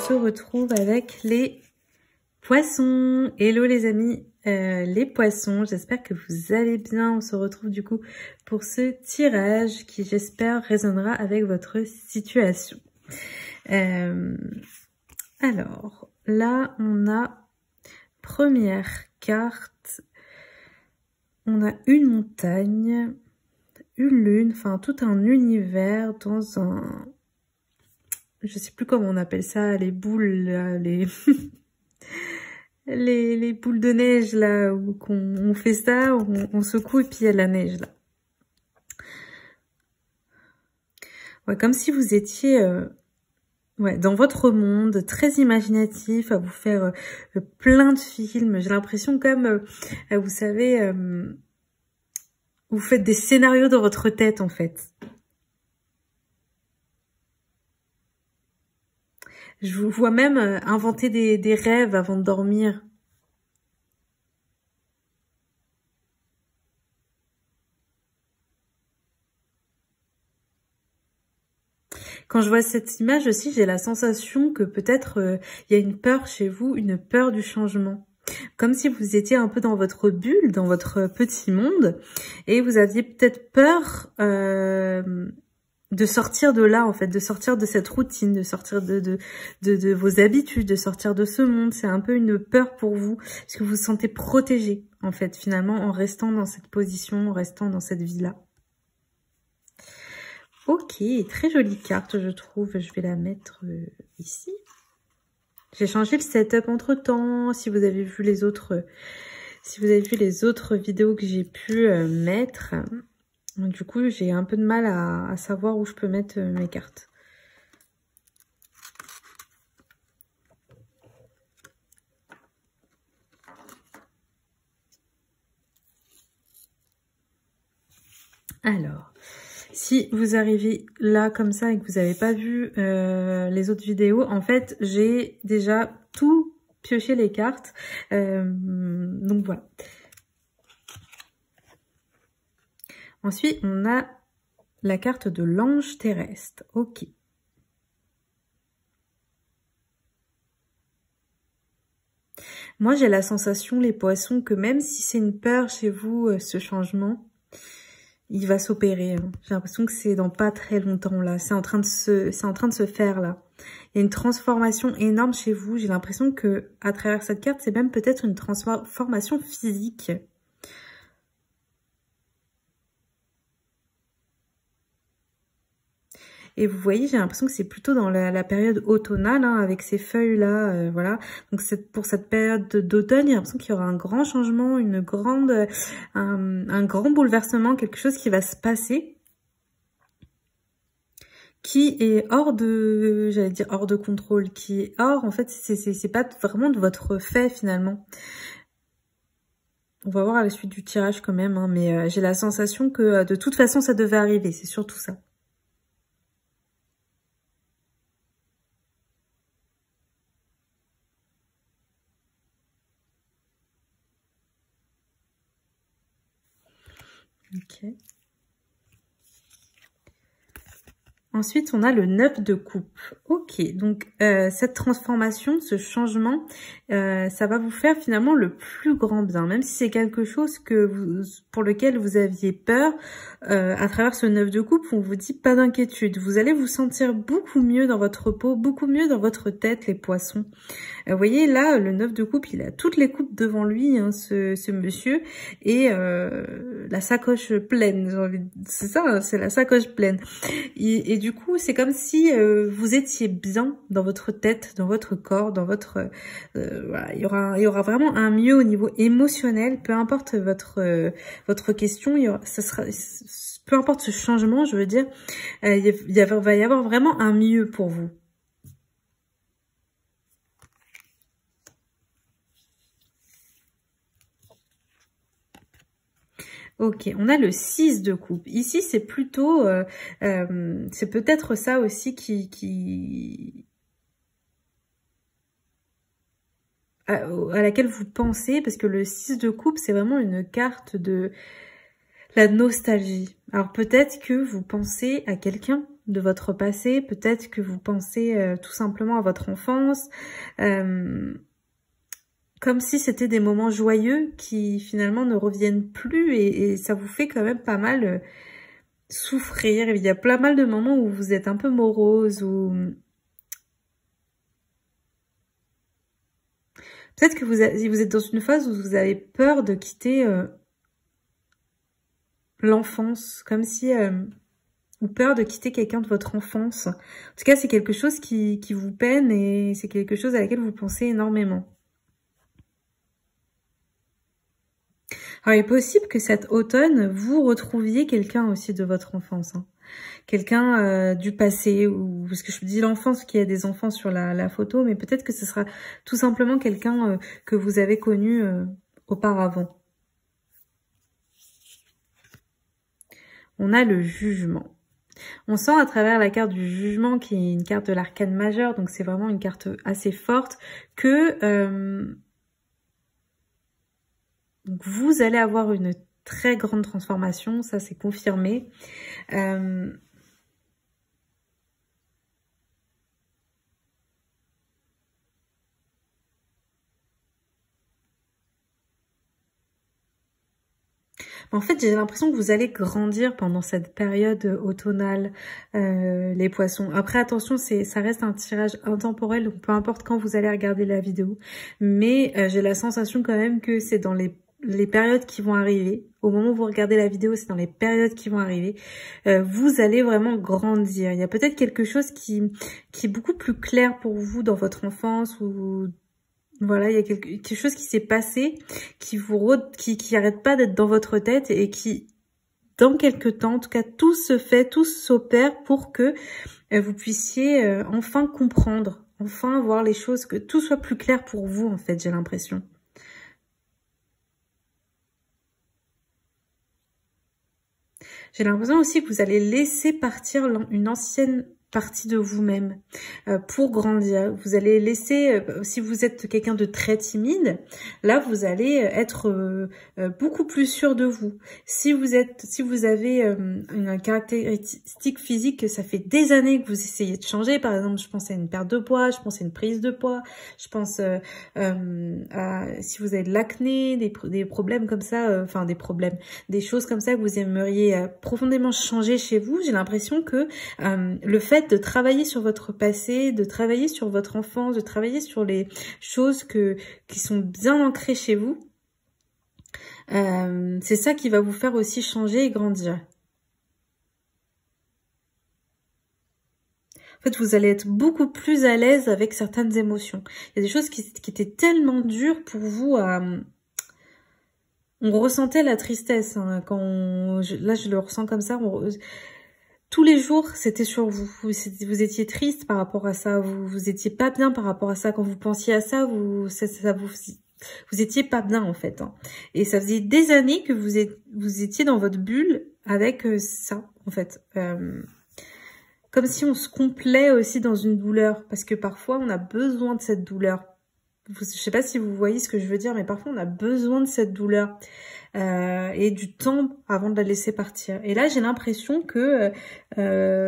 se retrouve avec les poissons. Hello les amis, les poissons, j'espère que vous allez bien. On se retrouve du coup pour ce tirage qui, j'espère, résonnera avec votre situation. Alors, là, on a première carte, on a une montagne, une lune, enfin tout un univers dans un... Je sais plus comment on appelle ça, les boules, là, les... les boules de neige, là, où on fait ça, on secoue et puis il y a la neige, là. Ouais, comme si vous étiez ouais, dans votre monde, très imaginatif, à vous faire plein de films. J'ai l'impression comme, vous savez, vous faites des scénarios dans votre tête, en fait. Je vous vois même inventer des rêves avant de dormir. Quand je vois cette image aussi, j'ai la sensation que peut-être il y a une peur chez vous, une peur du changement. Comme si vous étiez un peu dans votre bulle, dans votre petit monde, et vous aviez peut-être peur de sortir de là, en fait, de sortir de cette routine, de sortir de vos habitudes, de sortir de ce monde. C'est un peu une peur pour vous, parce que vous vous sentez protégé, en fait, finalement, en restant dans cette position, en restant dans cette vie-là. Ok, très jolie carte, je trouve. Je vais la mettre ici. J'ai changé le setup entre temps. Si vous avez vu les autres, vidéos que j'ai pu mettre, du coup, j'ai un peu de mal à savoir où je peux mettre mes cartes. Alors, si vous arrivez là comme ça et que vous n'avez pas vu les autres vidéos, en fait, j'ai déjà tout pioché les cartes. Donc voilà. Ensuite, on a la carte de l'ange terrestre. Ok. Moi, j'ai la sensation, les poissons, que même si c'est une peur chez vous, ce changement, il va s'opérer. Hein. J'ai l'impression que c'est dans pas très longtemps, là. C'est en train de se faire, là. Il y a une transformation énorme chez vous. J'ai l'impression que à travers cette carte, c'est même peut-être une transformation physique. Et vous voyez, j'ai l'impression que c'est plutôt dans la période automnale, hein, avec ces feuilles-là, voilà. Donc pour cette période d'automne, j'ai l'impression qu'il y aura un grand changement, un grand bouleversement, quelque chose qui va se passer, qui est hors de, j'allais dire hors de contrôle, qui est hors, en fait, c'est pas vraiment de votre fait, finalement. On va voir à la suite du tirage quand même, hein, mais j'ai la sensation que de toute façon, ça devait arriver, c'est surtout ça. Ok. Ensuite, on a le 9 de coupe. Ok, donc cette transformation, ce changement, ça va vous faire finalement le plus grand bien. Même si c'est quelque chose pour lequel vous aviez peur, à travers ce 9 de coupe, on vous dit pas d'inquiétude. Vous allez vous sentir beaucoup mieux dans votre peau, beaucoup mieux dans votre tête, les poissons. Vous voyez, là, le 9 de coupe, il a toutes les coupes devant lui, hein, ce monsieur, et la sacoche pleine. C'est ça, hein, c'est la sacoche pleine. Et du coup, c'est comme si vous étiez bien dans votre tête, dans votre corps, dans votre... voilà, il y aura vraiment un mieux au niveau émotionnel, peu importe votre question, ça sera... Peu importe ce changement, je veux dire, va y avoir vraiment un mieux pour vous. Ok, on a le 6 de coupe. Ici, c'est plutôt... c'est peut-être ça aussi à laquelle vous pensez, parce que le 6 de coupe, c'est vraiment une carte de la nostalgie. Alors peut-être que vous pensez à quelqu'un de votre passé. Peut-être que vous pensez tout simplement à votre enfance. Comme si c'était des moments joyeux qui finalement ne reviennent plus et ça vous fait quand même pas mal souffrir. Il y a pas mal de moments où vous êtes un peu morose ou peut-être que vous êtes dans une phase où vous avez peur de quitter l'enfance, comme si ou peur de quitter quelqu'un de votre enfance. En tout cas, c'est quelque chose qui vous peine et c'est quelque chose à laquelle vous pensez énormément. Alors, il est possible que cet automne, vous retrouviez quelqu'un aussi de votre enfance. Hein. Quelqu'un du passé, ou parce que je dis l'enfance, qu'il y a des enfants sur la photo, mais peut-être que ce sera tout simplement quelqu'un que vous avez connu auparavant. On a le jugement. On sent à travers la carte du jugement, qui est une carte de l'arcane majeur, donc c'est vraiment une carte assez forte, que donc vous allez avoir une très grande transformation, ça c'est confirmé. En fait, j'ai l'impression que vous allez grandir pendant cette période automnale, les poissons. Après, attention, ça reste un tirage intemporel, donc peu importe quand vous allez regarder la vidéo. Mais j'ai la sensation quand même que c'est dans les périodes qui vont arriver. Au moment où vous regardez la vidéo, c'est dans les périodes qui vont arriver. Vous allez vraiment grandir. Il y a peut-être quelque chose qui est beaucoup plus clair pour vous dans votre enfance ou... Voilà, il y a quelque chose qui s'est passé, qui arrête pas d'être dans votre tête et qui, dans quelques temps, en tout cas, tout se fait, tout s'opère pour que vous puissiez enfin comprendre, enfin voir les choses, que tout soit plus clair pour vous, en fait, j'ai l'impression. J'ai l'impression aussi que vous allez laisser partir une ancienne partie de vous-même pour grandir. Vous allez laisser, si vous êtes quelqu'un de très timide, là vous allez être beaucoup plus sûr de vous. Si vous avez une caractéristique physique que ça fait des années que vous essayez de changer, par exemple, je pense à une perte de poids, je pense à une prise de poids, je pense à si vous avez de l'acné, des problèmes comme ça, enfin des choses comme ça que vous aimeriez profondément changer chez vous. J'ai l'impression que le fait de travailler sur votre passé, de travailler sur votre enfance, de travailler sur les choses qui sont bien ancrées chez vous, c'est ça qui va vous faire aussi changer et grandir. En fait, vous allez être beaucoup plus à l'aise avec certaines émotions. Il y a des choses qui étaient tellement dures pour vous à... On ressentait la tristesse, hein, là je le ressens comme ça, tous les jours, c'était sur vous. Vous étiez triste par rapport à ça. Vous étiez pas bien par rapport à ça. Quand vous pensiez à ça, vous étiez pas bien en fait. Hein. Et ça faisait des années que vous étiez dans votre bulle avec ça en fait. Comme si on se complaît aussi dans une douleur, parce que parfois on a besoin de cette douleur. Je sais pas si vous voyez ce que je veux dire, mais parfois on a besoin de cette douleur. Et du temps avant de la laisser partir. Et là, j'ai l'impression que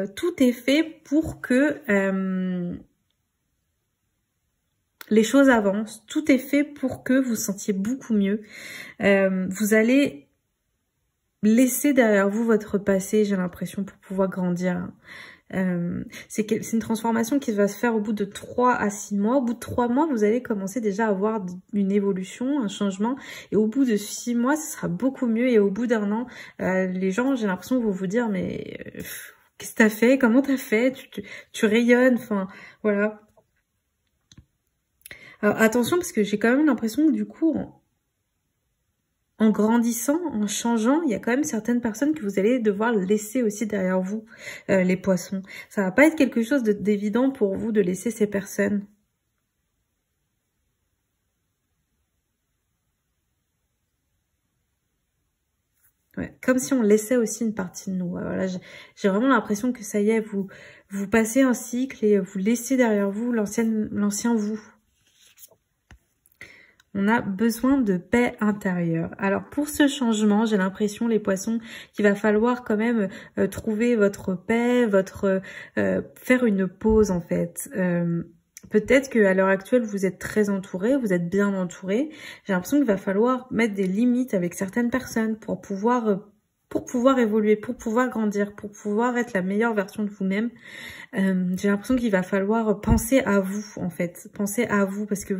tout est fait pour que les choses avancent. Tout est fait pour que vous sentiez beaucoup mieux. Vous allez laisser derrière vous votre passé, j'ai l'impression, pour pouvoir grandir. C'est une transformation qui va se faire au bout de 3 à 6 mois. Au bout de 3 mois, vous allez commencer déjà à avoir une évolution, un changement. Et au bout de 6 mois, ce sera beaucoup mieux. Et au bout d'1 an, les gens, j'ai l'impression, vont vous dire, mais qu'est-ce que t'as fait? Comment t'as fait? Tu rayonnes. Enfin, voilà. Alors, attention, parce que j'ai quand même l'impression que du coup... En grandissant, en changeant, il y a quand même certaines personnes que vous allez devoir laisser aussi derrière vous, les poissons. Ça va pas être quelque chose d'évident pour vous de laisser ces personnes. Ouais, comme si on laissait aussi une partie de nous. Voilà, j'ai vraiment l'impression que ça y est, vous passez un cycle et vous laissez derrière vous l'ancien vous. On a besoin de paix intérieure. Alors pour ce changement, j'ai l'impression, les poissons, qu'il va falloir quand même trouver votre paix, faire une pause en fait. Peut-être qu'à l'heure actuelle, vous êtes très entouré, vous êtes bien entouré. J'ai l'impression qu'il va falloir mettre des limites avec certaines personnes pour pouvoir évoluer, pour pouvoir grandir, pour pouvoir être la meilleure version de vous-même. J'ai l'impression qu'il va falloir penser à vous en fait. Penser à vous parce que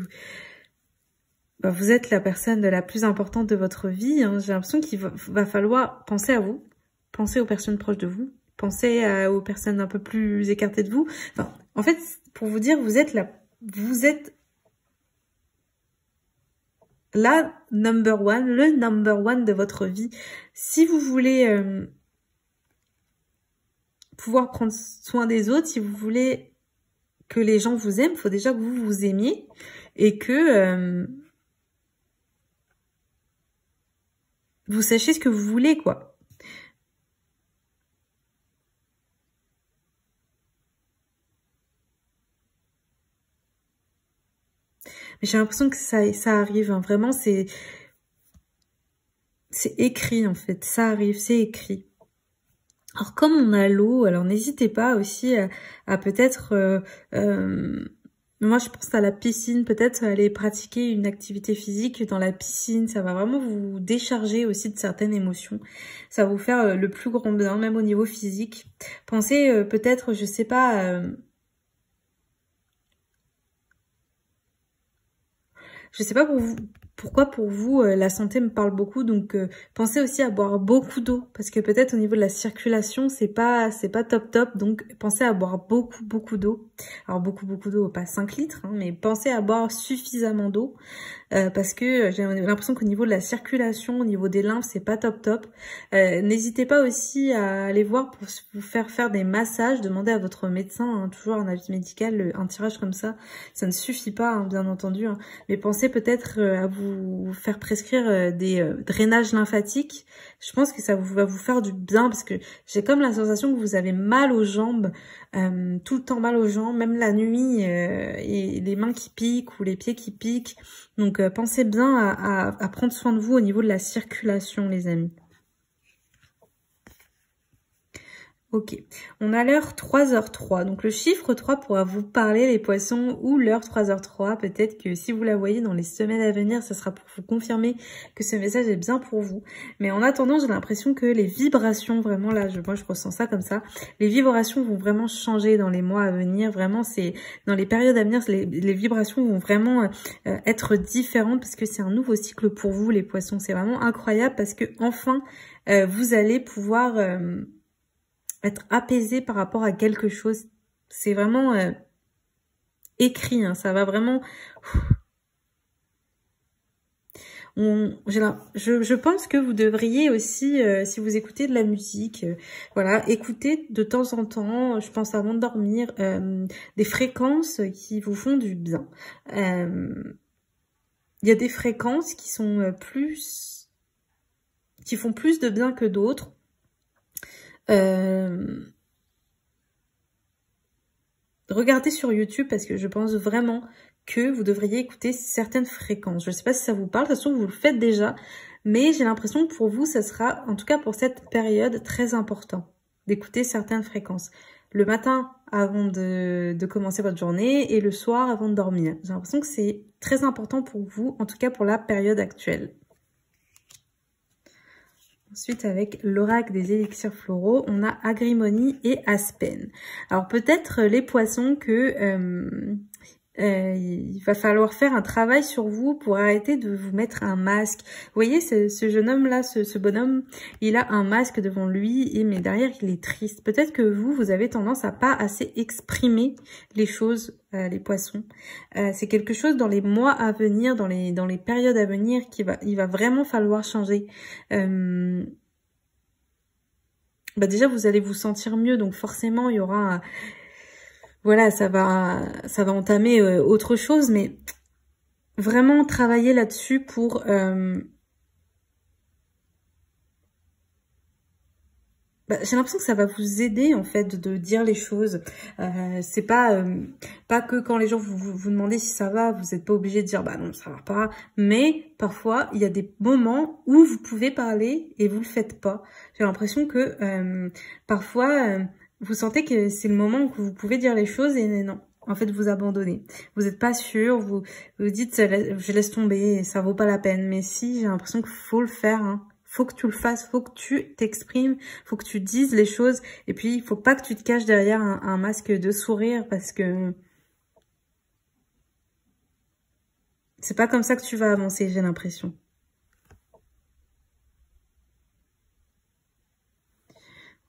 vous êtes la personne la plus importante de votre vie. Hein. J'ai l'impression qu'il va falloir penser à vous, penser aux personnes proches de vous, penser aux personnes un peu plus écartées de vous. Enfin, en fait, pour vous dire, vous êtes la number one, le number one de votre vie. Si vous voulez pouvoir prendre soin des autres, si vous voulez que les gens vous aiment, il faut déjà que vous vous aimiez et que vous sachiez ce que vous voulez, quoi. Mais j'ai l'impression que ça arrive, hein. Vraiment, c'est écrit, en fait. Ça arrive, c'est écrit. Alors, comme on a l'eau, alors n'hésitez pas aussi à peut-être... moi, je pense à la piscine, peut-être aller pratiquer une activité physique dans la piscine. Ça va vraiment vous décharger aussi de certaines émotions. Ça va vous faire le plus grand bien, même au niveau physique. Pensez peut-être, je sais pas... je sais pas pourquoi pour vous la santé me parle beaucoup, donc pensez aussi à boire beaucoup d'eau parce que peut-être au niveau de la circulation c'est pas top, donc pensez à boire beaucoup d'eau. Alors beaucoup d'eau, pas 5 litres, hein, mais pensez à boire suffisamment d'eau parce que j'ai l'impression qu'au niveau de la circulation, au niveau des lymphes, c'est pas top. N'hésitez pas aussi à aller voir pour vous faire des massages, demandez à votre médecin, hein, toujours un avis médical, un tirage comme ça ne suffit pas, hein, bien entendu, hein, mais pensez peut-être à vous faire prescrire des drainages lymphatiques. Je pense que ça va vous faire du bien parce que j'ai comme la sensation que vous avez mal aux jambes, tout le temps mal aux jambes, même la nuit, et les mains qui piquent ou les pieds qui piquent. Donc pensez bien à prendre soin de vous au niveau de la circulation, les amis. Ok, on a l'heure 3h03, donc le chiffre 3 pourra vous parler les poissons, ou l'heure 3h03, peut-être que si vous la voyez dans les semaines à venir, ça sera pour vous confirmer que ce message est bien pour vous. Mais en attendant, j'ai l'impression que les vibrations, vraiment là, moi je ressens ça comme ça, les vibrations vont vraiment changer dans les mois à venir, vraiment c'est dans les périodes à venir, les vibrations vont vraiment être différentes parce que c'est un nouveau cycle pour vous les poissons. C'est vraiment incroyable parce que enfin vous allez pouvoir... être apaisé par rapport à quelque chose. C'est vraiment écrit, hein, ça va vraiment... Je pense que vous devriez aussi, si vous écoutez de la musique, voilà, écouter de temps en temps, je pense avant de dormir, des fréquences qui vous font du bien. Il y a des fréquences qui sont qui font plus de bien que d'autres. Regardez sur YouTube parce que je pense vraiment que vous devriez écouter certaines fréquences. Je ne sais pas si ça vous parle, de toute façon vous le faites déjà, mais j'ai l'impression que pour vous, ça sera, en tout cas pour cette période, très important d'écouter certaines fréquences. Le matin avant de commencer votre journée et le soir avant de dormir. J'ai l'impression que c'est très important pour vous, en tout cas pour la période actuelle. Ensuite, avec l'oracle des élixirs floraux, on a Agrimonie et Aspen. Alors peut-être les poissons que il va falloir faire un travail sur vous pour arrêter de vous mettre un masque. Vous voyez, ce jeune homme-là, ce bonhomme, il a un masque devant lui, mais derrière, il est triste. Peut-être que vous avez tendance à pas assez exprimer les choses, les poissons. C'est quelque chose dans les mois à venir, dans les périodes à venir, il va vraiment falloir changer. Déjà, vous allez vous sentir mieux, donc forcément, il y aura... Voilà, ça va entamer autre chose, mais vraiment travailler là-dessus pour j'ai l'impression que ça va vous aider en fait de dire les choses. C'est pas que quand les gens vous demandez si ça va, vous n'êtes pas obligé de dire bah non ça va pas. Mais parfois il y a des moments où vous pouvez parler et vous le faites pas. J'ai l'impression que parfois vous sentez que c'est le moment où vous pouvez dire les choses et non. En fait, vous abandonnez. Vous n'êtes pas sûr, vous dites je laisse tomber, ça vaut pas la peine. Mais si, j'ai l'impression qu'il faut le faire. Hein. Faut que tu le fasses, faut que tu t'exprimes, faut que tu dises les choses. Et puis, il faut pas que tu te caches derrière un masque de sourire parce que c'est pas comme ça que tu vas avancer, j'ai l'impression.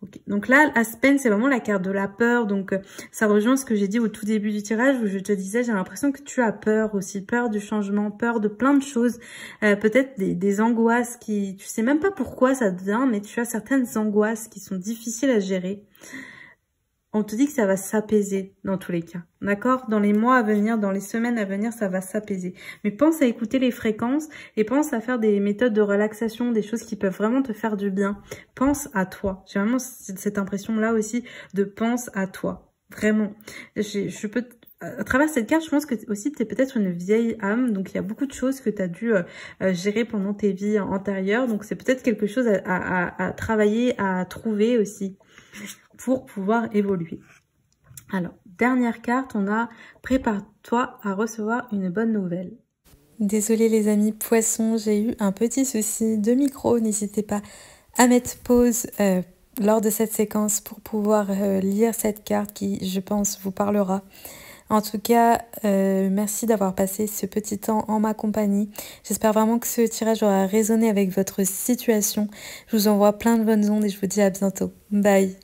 Okay. Donc là, Aspen, c'est vraiment la carte de la peur. Donc, ça rejoint ce que j'ai dit au tout début du tirage où je te disais, j'ai l'impression que tu as peur aussi. Peur du changement, peur de plein de choses. Peut-être des angoisses qui... Tu sais même pas pourquoi ça te vient, mais tu as certaines angoisses qui sont difficiles à gérer. On te dit que ça va s'apaiser dans tous les cas. D'accord? Dans les mois à venir, dans les semaines à venir, ça va s'apaiser. Mais pense à écouter les fréquences et pense à faire des méthodes de relaxation, des choses qui peuvent vraiment te faire du bien. Pense à toi. J'ai vraiment cette impression-là aussi de pense à toi. Vraiment. Je peux... À travers cette carte, je pense que aussi tu es peut-être une vieille âme, donc il y a beaucoup de choses que tu as dû gérer pendant tes vies antérieures. Donc c'est peut-être quelque chose à travailler, à trouver aussi pour pouvoir évoluer. Alors, dernière carte, on a « Prépare-toi à recevoir une bonne nouvelle ». Désolée les amis poissons, j'ai eu un petit souci de micro. N'hésitez pas à mettre pause lors de cette séquence pour pouvoir lire cette carte qui, je pense, vous parlera. En tout cas, merci d'avoir passé ce petit temps en ma compagnie. J'espère vraiment que ce tirage aura résonné avec votre situation. Je vous envoie plein de bonnes ondes et je vous dis à bientôt. Bye!